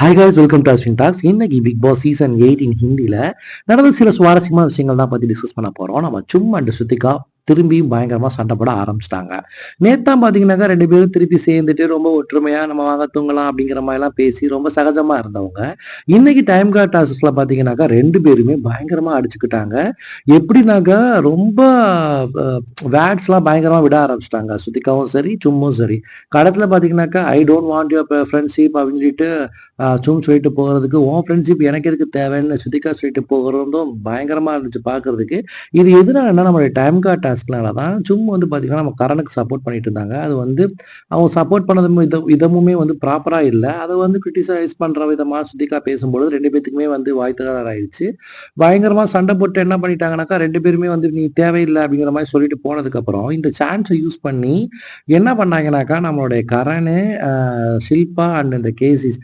Hi guys, welcome to Ashwin talks. இன்னைக்கு Bigg Boss season 8 இன் ஹிந்தில நடந்த சில சுவாரஸ்யமான விஷயங்கள் தான் பத்தி டிஸ்கஸ் பண்ண போறோம். நம்ம சும்மா அண்ட் ஸ்ருதிகா திரும்பியும் பயங்கரமா சண்டை போட ஆரம்பிச்சிட்டாங்க. நேத்தான் பாத்தீங்கன்னாக்கா 2 பேரும் திருப்பி சேர்ந்துட்டு ரொம்ப ஒற்றுமையா நம்ம வாங்க தூங்கலாம் அப்படிங்கிற மாதிரிலாம் பேசி ரொம்ப சகஜமா இருந்தவங்க. இன்னைக்கு டைம் கார்ட் டாஸ்க்ல பாத்தீங்கன்னாக்கா 2 பேருமே பயங்கரமா அடிச்சுக்கிட்டாங்க. எப்படின்னாக்கா ரொம்ப வேர்ட்ஸ்லாம் பயங்கரமா விட ஆரம்பிச்சிட்டாங்க. ஸ்ருதிகாவும் சரி, சும்மும் சரி. கடைசில பாத்தீங்கன்னாக்கா I don't want your friendship அப்படின்னு சொல்லிட்டு சும் சொல்லிட்டு போகிறதுக்கு, உன் ஃப்ரெண்ட்ஷிப் எனக்கு எதுக்கு தேவைன்னு ஸ்ருதிகா சொல்லிட்டு போகிறதும் பயங்கரமா இருந்துச்சு பார்க்கறதுக்கு. இது எதனாலன்னா நம்மளுடைய டைம் கார்ட் டாஸ்க்னால தான். சும் வந்து பார்த்தீங்கன்னா, நம்ம கரனுக்கு சப்போர்ட் பண்ணிட்டு இருந்தாங்க. அது வந்து அவங்க சப்போர்ட் பண்ணதும் விதமுமே வந்து ப்ராப்பரா இல்ல. அத வந்து கிரிட்டிசைஸ் பண்ற விதமா ஸ்ருதிகா பேசும்பொழுது 2 பேத்துக்குமே வந்து வாய் தகராறு ஆயிடுச்சு. பயங்கரமா சண்டை போட்டு என்ன பண்ணிட்டாங்கன்னாக்கா, 2 பேருமே வந்து நீ தேவையில்ல அப்படிங்கிற மாரி சொல்லிட்டு போனதுக்கப்புறம், இந்த சான்ஸ யூஸ் பண்ணி என்ன பண்ணாங்கன்னாக்கா, நம்மளுடைய கரணு, ஷில்பா அண்ட் இந்த கேசிஸ்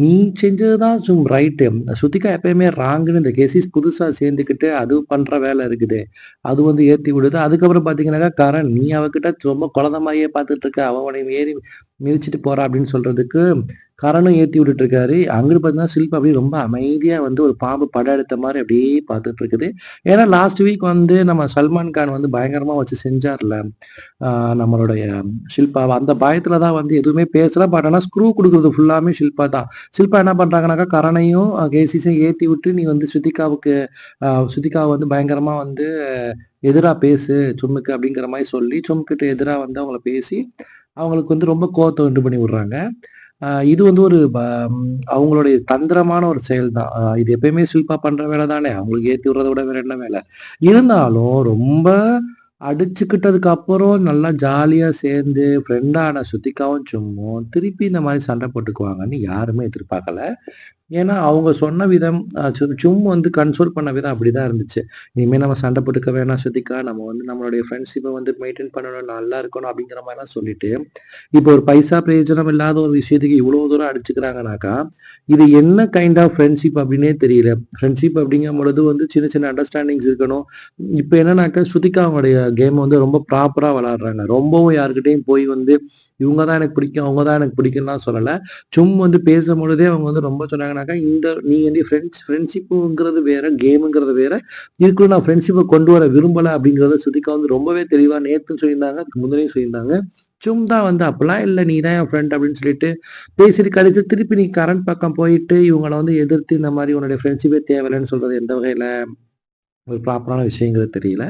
நீ செஞ்சது தான் ரைட்டு. ஸ்ருதிகா எப்பயுமே ராங்குன்னு இந்த கேசிஸ் புதுசா சேர்ந்துக்கிட்டு அது பண்ற வேலை இருக்குது. அது வந்து ஏத்தி விடுது. அதுக்கப்புறம் பார்த்தீங்கன்னாக்கா, கரண் நீ அவகிட்ட ரொம்ப குழந்தை மாரியே பார்த்துட்டு இருக்க. அவ உன்னை ஏறி மிதிச்சுட்டு போறா அப்படின்னு சொல்றதுக்கு கரணும் ஏத்தி விட்டுட்டு இருக்காரு. அங்கிட்டு பார்த்தீங்கன்னா, ஷில்பா அப்படியே ரொம்ப அமைதியா வந்து ஒரு பாம்பு படம் எடுத்த மாரி அப்படியே பார்த்துட்டு இருக்குது. ஏன்னா லாஸ்ட் வீக் வந்து நம்ம சல்மான் கான் வந்து பயங்கரமா வச்சு செஞ்சார்ல. நம்மளுடைய ஷில்பாவ. அந்த பயத்துல தான் வந்து எதுவுமே பேசல. பட் ஆனா ஸ்க்ரூ குடுக்குறது ஃபுல்லாமே ஷில்பா தான். ஷில்பா என்ன பண்றாங்கன்னாக்கா, கரணையும் கேசிஸையும் ஏத்தி விட்டு நீ வந்து ஸ்ருதிகாவ வந்து பயங்கரமா வந்து எதிரா பேசு சும்முக்கு அப்படிங்கிற மாரி சொல்லி, சும்கிட்ட எதிரா வந்து அவங்கள பேசி, அவங்களுக்கு வந்து ரொம்ப கோவத்த உண்டு பண்ணி விடுறாங்க. இது வந்து ஒரு அவங்களுடைய தந்திரமான ஒரு செயல் தான். இது எப்பயுமே ஷில்பா பண்ற வேலை தானே! அவங்களுக்கு ஏத்தி விடுறத விட வேற என்ன வேலை? இருந்தாலும் ரொம்ப அடிச்சுக்கிட்டதுக்கு அப்புறம் நல்லா ஜாலியா சேர்ந்து ஃப்ரெண்டான ஸ்ருதிகாவும், சும்மும் திருப்பி இந்த மாரி சண்டை போட்டுக்குவாங்கன்னு யாருமே எதிர்பார்க்கல. ஏன்னா, அவங்க சொன்ன விதம் சும் வந்து கன்சோல் பண்ண விதம் அப்படிதான் இருந்துச்சு. இனிமே நம்ம சண்டை போட்டுக்க வேணாம் ஸ்ருதிகா. நம்ம வந்து நம்மளுடைய ஃப்ரெண்ட்ஷிப்ப வந்து மெயின்டெயின் பண்ணணும், நல்லா இருக்கணும் அப்படிங்கிற மாரிலாம் சொல்லிட்டு, இப்போ ஒரு பைசா பிரயோஜனம் இல்லாத ஒரு விஷயத்துக்கு இவ்வளோ தூரம் அடிச்சுக்கிறாங்கனாக்கா, இது என்ன கைண்ட் ஆஃப் ஃப்ரெண்ட்ஷிப் அப்படின்னே தெரியல. ஃப்ரெண்ட்ஷிப் அப்படிங்கும் பொழுது வந்து சின்ன சின்ன அண்டர்ஸ்டாண்டிங்ஸ் இருக்கணும். இப்ப என்னன்னாக்கா, ஸ்ருதிகா அவங்களுடைய கேம் வந்து ரொம்ப ப்ராப்பரா விளையாடுறாங்க. ரொம்பவும் யார்கிட்டயும் போய் வந்து, இவங்க தான் எனக்கு பிடிக்கும், அவங்க தான் எனக்கு பிடிக்கும்லாம் சொல்லல. வந்து பேசும்பொழுதே அவங்க வந்து ரொம்ப சொன்னாங்கன்னாக்கா, நீ வந்து ஃப்ரெண்ட்ஷிப்புங்கிறது வேற, கேமுங்கிறது வேற. இதுக்குள்ள நான் ஃப்ரெண்ட்ஷிப்ப கொண்டு வர விரும்பல அப்படிங்கிறத ஸ்ருதிகா வந்து ரொம்பவே தெளிவா நேத்தும் சொல்லியிருந்தாங்க, அதுக்கு முன்னாடியும் சொல்லியிருந்தாங்க. தான் வந்து அப்பலாம் இல்ல நீ தான் என் ஃப்ரெண்ட் அப்படின்னு சொல்லிட்டு பேசிட்டு கடைசி திருப்பி நீ கரண் பக்கம் போயிட்டு இவங்கள வந்து எதிர்த்து இந்த மாரி உன்னுடைய ஃப்ரெண்ட்ஷிப்பே தேவையில்லன்னு சொல்றது எந்த வகையில ஒரு ப்ராப்பரான விஷயங்கிறது தெரியல.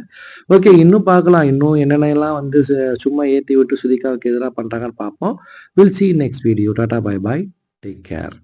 ஓகே, இன்னும் பார்க்கலாம். இன்னும் என்னென்னலாம் வந்து சும்மா ஏத்தி விட்டு ஸ்ருதிகாவுக்கு எதிரா பண்றாங்கன்னு பார்ப்போம். Will see in next video. Tata, bye bye. Take care.